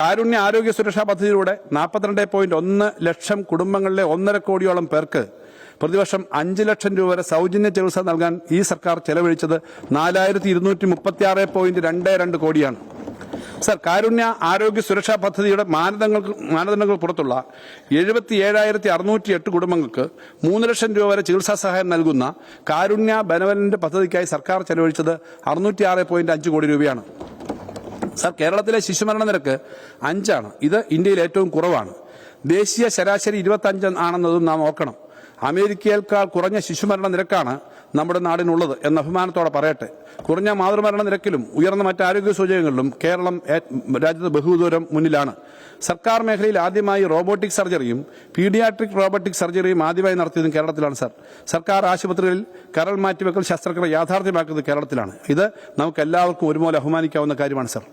കാരുണ്യ ആരോഗ്യ സുരക്ഷാ പദ്ധതിയിലൂടെ 42.1 ലക്ഷം കുടുംബങ്ങളിലെ 1.5 കോടിയോളം പേർക്ക് പ്രതിവർഷം 5 ലക്ഷം രൂപ വരെ സൗജന്യ ചികിത്സ നൽകാൻ ഈ സർക്കാർ ചെലവഴിച്ചത് 4236.22 കോടിയാണ്. സർ, കാരുണ്യ ആരോഗ്യ സുരക്ഷാ പദ്ധതിയുടെ മാനദണ്ഡങ്ങൾ പുറത്തുള്ള 77,608 കുടുംബങ്ങൾക്ക് 3 ലക്ഷം രൂപ വരെ ചികിത്സാ സഹായം നൽകുന്ന കാരുണ്യ ബെനവലന്റ് പദ്ധതിക്കായി സർക്കാർ ചെലവഴിച്ചത് 606.5 കോടി രൂപയാണ്. സർ, കേരളത്തിലെ ശിശുമരണ നിരക്ക് 5 ആണ്. ഇത് ഇന്ത്യയിൽ ഏറ്റവും കുറവാണ്. ദേശീയ ശരാശരി 25 ആണെന്നതും നാം ഓർക്കണം. അമേരിക്കയേക്കാൾ കുറഞ്ഞ ശിശുമരണ നിരക്കാണ് നമ്മുടെ നാടിനുള്ളത് എന്ന അഭിമാനത്തോടെ പറയട്ടെ. കുറഞ്ഞ മാതൃമരണ നിരക്കിലും ഉയർന്ന മറ്റ് ആരോഗ്യ സൂചകങ്ങളിലും കേരളം രാജ്യത്ത് ബഹുദൂരം മുന്നിലാണ്. സർക്കാർ മേഖലയിൽ ആദ്യമായി റോബോട്ടിക് സർജറിയും പീഡിയാട്രിക് റോബോട്ടിക് സർജറിയും ആദ്യമായി നടത്തിയതും കേരളത്തിലാണ്. സർ, സർക്കാർ ആശുപത്രികളിൽ കരൾ മാറ്റിവെക്കൽ ശസ്ത്രക്രിയ യാഥാർത്ഥ്യമാക്കുന്നത് കേരളത്തിലാണ്. ഇത് നമുക്ക് എല്ലാവർക്കും ഒരുപോലെ അഭിമാനിക്കാവുന്ന കാര്യമാണ്. സർ.